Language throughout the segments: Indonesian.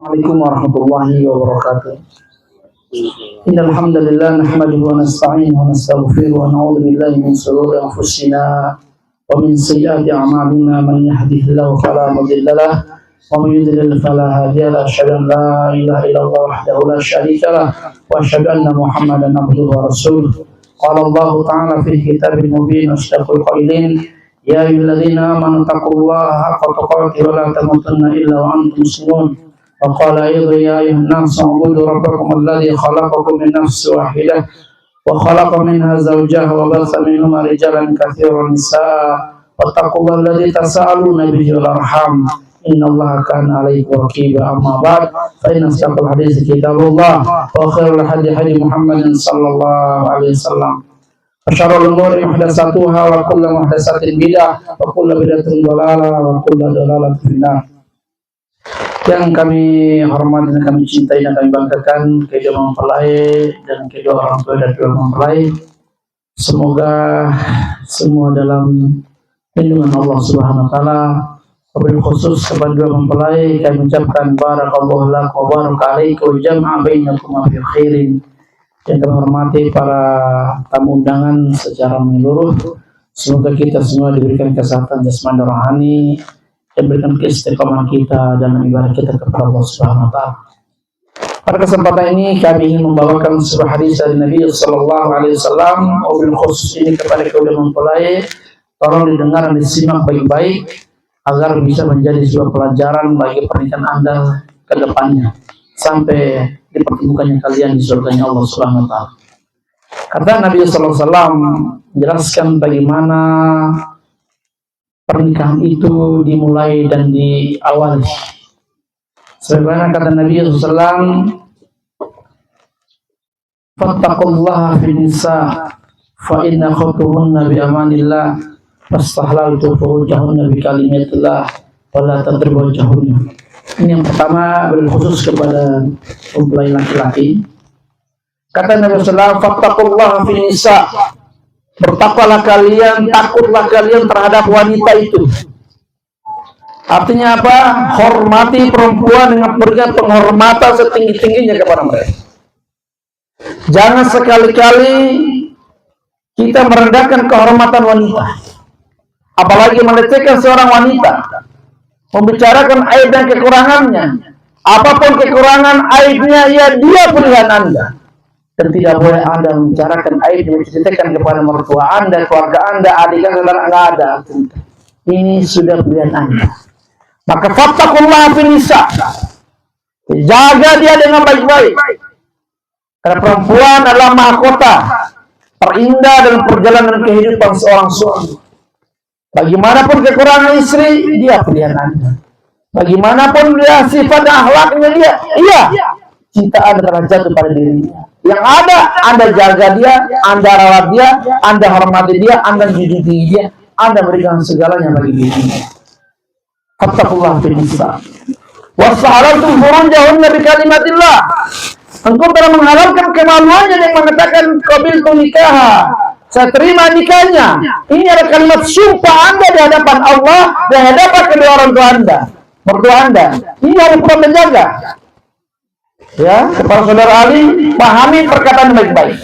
Assalamualaikum warahmatullahi wabarakatuh. Innal hamdalillah nahmaduhu wa nasta'inuhu wa nastaghfiruhu wa na'udzu billahi min shururi anfusina wa min sayyiati a'malina man yahdihillahu fala mudilla lahu wa man yudlil fala hadiya lahu. Asyhadu an la ilaha illallah wahdahu la syarika lahu wa asyhadu anna Muhammadan abduhu wa rasuluh. Qala Allah ta'ala fi kitabil mubin asydaqul qailin ya ayyuhalladzina amanu taqullaha haqqa tuqatih wa la tamutunna illa wa antum muslimun. وقال أيضا يا أيها الناس اعبدوا ربكم الذي خلقكم من نفس واحدة وخلق منها زوجها وبث منهما رجالا كثيرا ونساء واتقوا الله الذي تساءلون به والأرحام إن الله كان عليكم رقيبا. أما بعد فإن أصدق الحديث كتاب الله وخير الهدي هدي محمد صلى الله عليه وسلم وشر الأمور محدثاتها وكل محدثة بدعة وكل بدعة ضلالة وكل ضلالة في النار. Yang kami hormati dan kami cintai dan kami banggakan kedua mempelai dan kedua orang tua dan kedua mempelai, semoga semua dalam lindungan Allah Subhanahu wa taala. Wabil khusus kepada dua mempelai kami ucapkan barakallahu lakum wa baraka alaikum wa jama'a bainakum fi khairin. Yang kami hormati para tamu undangan secara menyeluruh, semoga kita semua diberikan kesehatan jasmani dan rohani, dan berikan keistiqomahan kita dalam ibadah kita kepada Allah Subhanahu wa taala. Pada kesempatan ini kami ingin membawakan sebuah hadis dari Nabi sallallahu alaihi wasallam, wabil khusus ini kepada kedua mempelai. Tolong didengar dan disimak baik-baik agar bisa menjadi sebuah pelajaran bagi pernikahan Anda ke depannya sampai dipertemukannya kalian di surganya Allah Subhanahu wa taala. Kata Nabi sallallahu alaihi wasallam menjelaskan bagaimana pernikahan itu dimulai dan diawali. Sebagaimana kata Nabi SAW, fattaqullaha fin nisa fa inna khutuhunna bi amanillah fastahlaltu furujahunna bi kalimatillah wa la tadribu wajhahunna. Ini yang pertama berkhusus kepada mempelai laki-laki. Kata Nabi SAW, fattaqullaha fin nisa, bertakwalah kalian, takutlah kalian terhadap wanita itu. Artinya apa? Hormati perempuan dengan memberikan penghormatan setinggi-tingginya kepada mereka. Jangan sekali-kali kita merendahkan kehormatan wanita, apalagi melecehkan seorang wanita, membicarakan aib dan kekurangannya. Apapun kekurangan aibnya, ya dia pilihan Anda. Dan tidak boleh Anda membicarakan aib yang diceritakan kepada mertua Anda, keluarga Anda, adik Anda, saudara Anda ada. Ini sudah pilihan Anda. Maka fattaqullaha fin nisa, jaga dia dengan baik-baik. Karena perempuan adalah mahkota terindah dalam perjalanan kehidupan seorang suami. Bagaimanapun kekurangan istri, dia pilihan Anda. Bagaimanapun dia sifat dan akhlaknya dia, iya, cinta Anda telah jatuh pada dirinya. Yang ada, Anda jaga dia, Anda rawat dia, Anda hormati dia, Anda jujuti dia, Anda berikan segalanya bagi dirinya. Fattaqullaha fin nisa. Wassahalaltum furujahunna bi kalimatillah. Engkau telah menghalalkan kemaluannya yang mengatakan qabiltu nikaha, saya terima nikahnya. Ini adalah kalimat sumpah Anda di hadapan Allah, di hadapan kedua orang tua Anda, mertua Anda. Ini harus perlu menjaga. Ya, kepada saudara Ali, pahami perkataan baik-baik.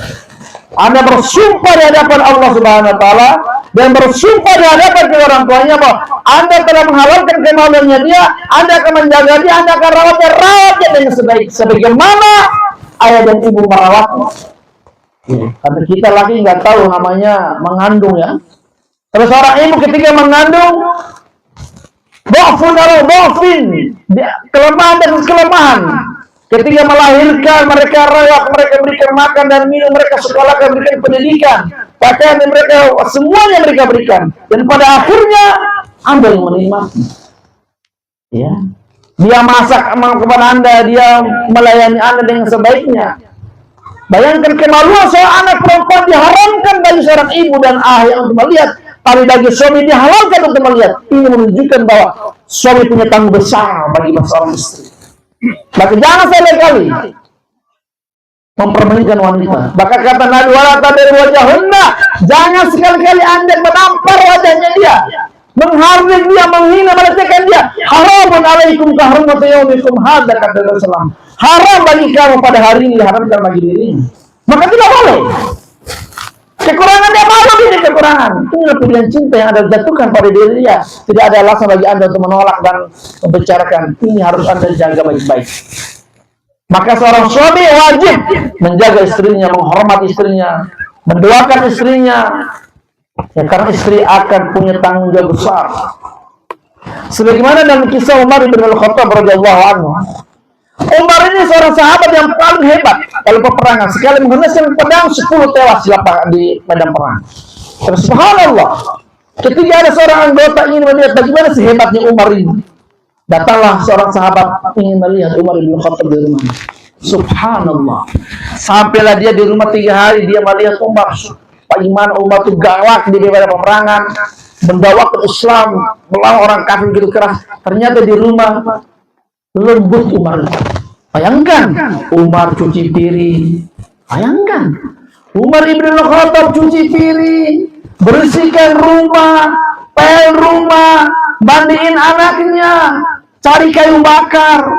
Anda bersumpah di hadapan Allah Subhanahu wa taala dan bersumpah di hadapan kedua orang tuanya bahwa Anda telah menghalalkan kemaluannya dia, Anda akan menjaga dia, Anda akan rawatnya dengan sebagaimana ayah dan ibu merawatnya. Karena kita lagi nggak tahu namanya mengandung ya. Kalau seorang ibu ketika mengandung, kelemahan dan kelemahan. Ketika melahirkan, mereka rawat, mereka berikan makan dan minum, mereka sekolahkan, berikan pendidikan, pakaian dan mereka semuanya mereka berikan. Dan pada akhirnya Anda yang menikmati. Ya, dia masak kepada Anda, dia melayani Anda dengan sebaiknya. Bayangkan kemaluan seorang anak perempuan diharamkan bagi seorang ibu dan ayah untuk melihat, tapi bagi suami dihalalkan untuk melihat. Ini menunjukkan bahwa suami punya tanggung besar bagi seorang istri. Maka jangan sekali-kali mempermainkan wanita. Maka kata Nabi, wala tadribu wajhahunna, jangan sekali-kali Anda menampar wajahnya dia. menghardik dia, menghina, melecehkan dia. Haramun alaikum kahurmati yaumikum hadza, kata Rasulullah. Haram bagi kamu pada hari ini, haramkan bagi dirinya. Maka tidak boleh. Kekurangan dia malu, ini kekurangan. Inilah pilihan cinta yang Anda jatuhkan pada diri dia. Tidak ada alasan bagi Anda untuk menolak dan membicarakan. Ini harus Anda jaga baik-baik. Maka seorang suami wajib menjaga istrinya, menghormati istrinya, mendoakan istrinya. Ya, karena istri akan punya tanggung jawab besar. Sebagaimana dalam kisah Umar bin Al-Khattab radhiyallahu anhu. Umar ini seorang sahabat yang paling hebat dalam peperangan. Sekali menghenuskan pedang 10 tewas di medan perang. Terus subhanallah, ketika ada seorang anggota ingin melihat bagaimana sehebatnya Umar ini, datanglah seorang sahabat ingin melihat Umar bin Khattab di rumah. Subhanallah, sampailah dia di rumah 3 hari, dia melihat Umar. Bagaimana Umar itu galak di medan peperangan, mendakwakan Islam, melawan orang kafir gitu keras. Ternyata di rumah lembut Umar. Bayangkan Umar cuci piring. Bayangkan Umar ibn Khattab cuci piring, bersihkan rumah, pel rumah, mandiin anaknya, cari kayu bakar,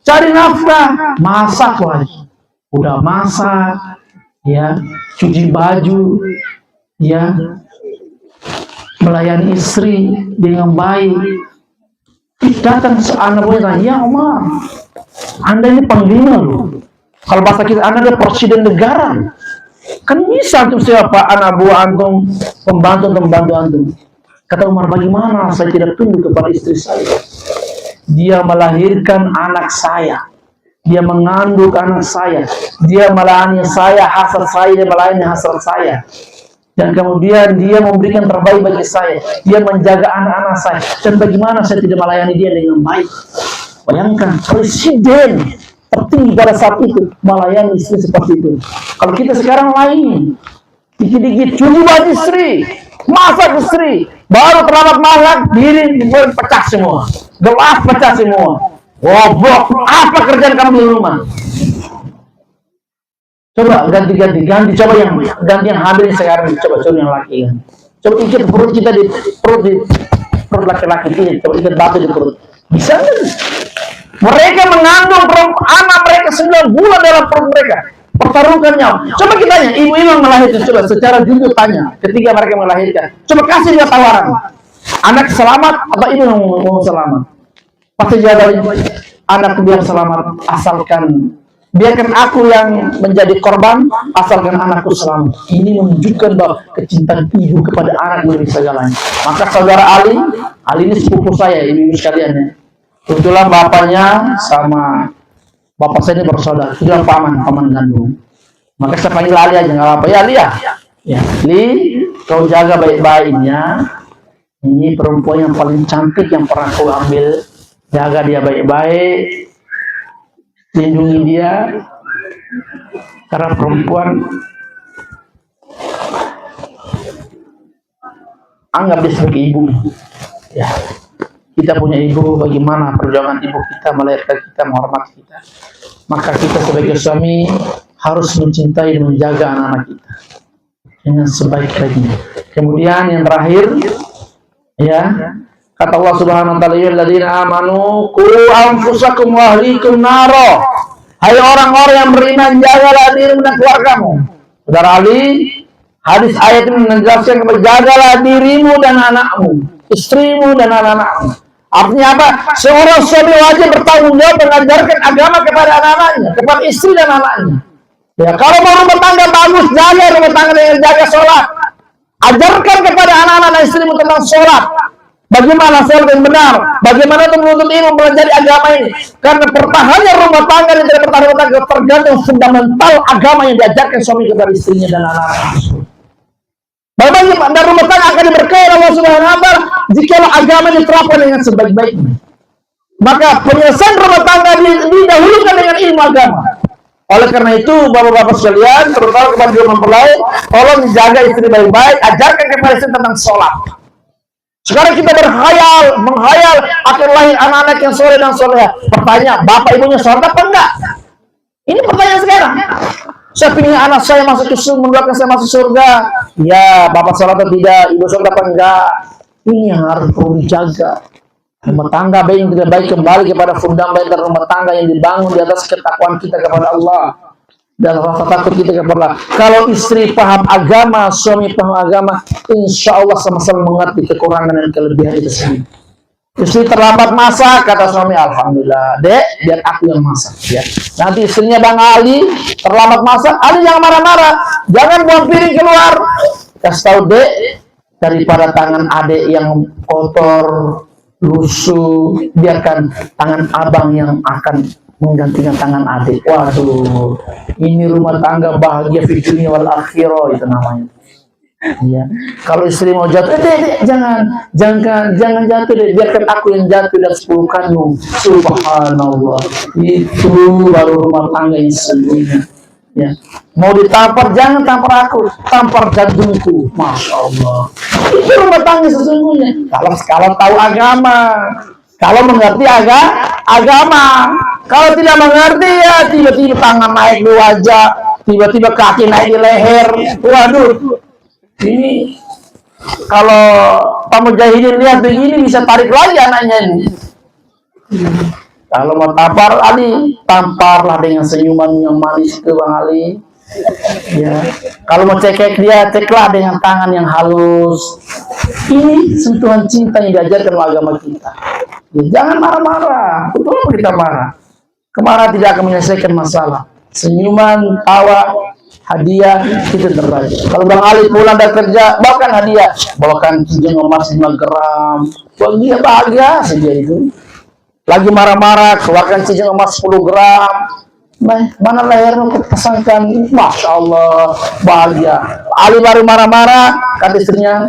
cari nafkah, masak lagi. Udah masak, ya, cuci baju, ya, melayani istri dengan baik. Datang anak punya, ya Umar, Anda ini panglima loh. Kalau bahasa kita, Anda adalah presiden negara. Kan bisa untuk siapa anak buah antum, pembantu antum. Kata Umar, bagaimana saya tidak tunduk kepada istri saya? Dia melahirkan anak saya, dia mengandung anak saya, dia melayani saya, hasrat saya, dia melayani hasrat saya. Dan kemudian dia memberikan terbaik bagi saya, dia menjaga anak-anak saya. Dan bagaimana saya tidak melayani dia dengan baik? Bayangkan, presiden tertinggi pada saat itu melayani istri seperti itu. Kalau kita sekarang lain, dikit-dikit cuci baju istri, masak istri, baru terlambat masak, diri pecah semua, gelas pecah semua. Goblok, apa kerjaan kamu di rumah? Coba ganti, coba yang ganti yang hamil sekarang, coba yang laki kan. Coba ikat perut kita di perut laki-laki ini, coba ikat batu di perut. Bisa nggak? Mereka mengandung anak mereka 9 bulan dalam perut mereka. Pertaruhkan nyawa. Coba kita tanya, ibu-ibu yang melahirkan, coba secara jujur tanya, ketika mereka melahirkan, coba kasih dia tawaran. Anak selamat atau ibu yang mau selamat? Pasti jawabannya anak biar selamat, asalkan biarkan aku yang menjadi korban, asalkan anakku selamat. Ini menunjukkan bahwa kecintaan ibu kepada anak lebih segalanya. Maka saudara Ali ini sepupu saya, ibu-ibu sekalian ya. Kebetulan bapaknya sama bapak saya ini bersaudara. Itulah paman gandum. Maka saya panggil Ali aja, nggak apa-apa ya Ali ya. Ya, Li, kau jaga baik-baiknya. Ini perempuan yang paling cantik yang pernah kau ambil. Jaga dia baik-baik. Lindungi dia, karena perempuan anggap dia sebagai ibu. Ya, kita punya ibu, bagaimana perjuangan ibu kita melahirkan kita, menghormati kita. Maka kita sebagai suami harus mencintai dan menjaga anak-anak kita dengan sebaik-baiknya. Kemudian yang terakhir, ya, kata Allah Subhanahu wa taala, "Ya alladzina amanu qu anfusakum wa ahlikum naro." Hai orang-orang yang beriman, jagalah dirimu dan keluargamu. Saudara Ali, hadis ayat ini menjelaskan kepada jagalah dirimu dan anakmu, istrimu dan anak-anakmu. Artinya apa? Seorang suami wajib bertanggung jawab mengajarkan agama kepada anak-anaknya, kepada istri dan anaknya. Ya, kalau mau rumah tangga bagus, jaga rumah tangga dengan jaga sholat. Ajarkan kepada anak-anak dan istrimu tentang sholat. Bagaimana sholat yang benar? Bagaimana untuk menuntut ilmu mempelajari agama ini? Karena pertahanan rumah tangga dan tidak pertahanan rumah tangga tergantung fundamental agama yang diajarkan suami kepada istrinya dan anak-anak. Bagaimana rumah tangga akan diberkahi Allah Subhanahu wa taala jika agama diterapkan dengan sebaik-baiknya. Maka penyelesaian rumah tangga didahulukan dengan ilmu agama. Oleh karena itu, bapak-bapak sekalian, terutama kepada mempelai, tolong dijaga istri baik-baik, ajarkan kepada istri tentang sholat. Sekarang kita menghayal akan lahir anak-anak yang soleh dan soleha. Pertanyaan, bapak ibunya sholat apa enggak? Ini pertanyaan sekarang. Saya ingin anak saya masuk ke surga, mendoakan saya masuk surga. Ya, bapak sholat atau tidak, ibu sholat apa enggak? Ini yang harus perlu dijaga. Rumah tangga baik yang tidak baik kembali kepada fundamental rumah tangga yang dibangun di atas ketakwaan kita kepada Allah dan rasa takut kita kepada Allah. Kalau istri paham agama, suami paham agama, insya Allah sama-sama mengerti kekurangan dan kelebihan itu sendiri. Istri terlambat masak, kata suami, alhamdulillah, dek, biar aku yang masak. Ya. Nanti istrinya Bang Ali terlambat masak, Ali jangan marah-marah, jangan buang piring keluar. Kasih tahu dek, daripada tangan adek yang kotor, lusuh, biarkan tangan abang yang akan menggantikan tangan adik. Waduh, ini rumah tangga bahagia fi dunya wal akhirah itu namanya. Ya, kalau istri mau jatuh, jangan jatuh deh, biarkan aku yang jatuh dan sepuluhkanmu. Subhanallah, itu baru rumah tangga yang sesungguhnya. Ya, mau ditampar jangan tampar aku, tampar jantungku. Masya Allah, itu rumah tangga sesungguhnya. Kalau tahu agama, kalau mengerti agama, kalau tidak mengerti ya tiba-tiba tangan naik di wajah, tiba-tiba kaki naik di leher. Waduh. Ini kalau Pak Mujahidin lihat begini bisa tarik lagi anaknya ini. Kalau mau tampar Ali, tamparlah dengan senyuman yang manis ke Bang Ali. Ya. Kalau mau cekek dia, ceklah dengan tangan yang halus. Ini sentuhan cinta yang diajarkan agama kita. Ya, jangan marah-marah. Betul kita marah. Kemarahan tidak akan menyelesaikan masalah. Senyuman, tawa, hadiah itu terbaik. Kalau Bang Ali pulang dari kerja, bawakan hadiah, bawakan cincin emas 5 gram. Buat dia bahagia saja itu. Lagi marah-marah, keluarkan cincin emas 10 gram. Mana lehermu pasangkan? Masya Allah, bahagia. Ali baru marah-marah, kata istrinya,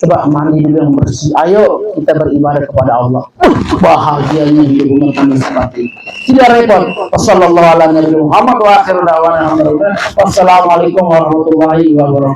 coba mandi dulu yang bersih. Ayo kita beribadah kepada Allah. Bahagianya hidup rumah tangga seperti itu. Tidak repot. Wassalamualaikum warahmatullahi wabarakatuh.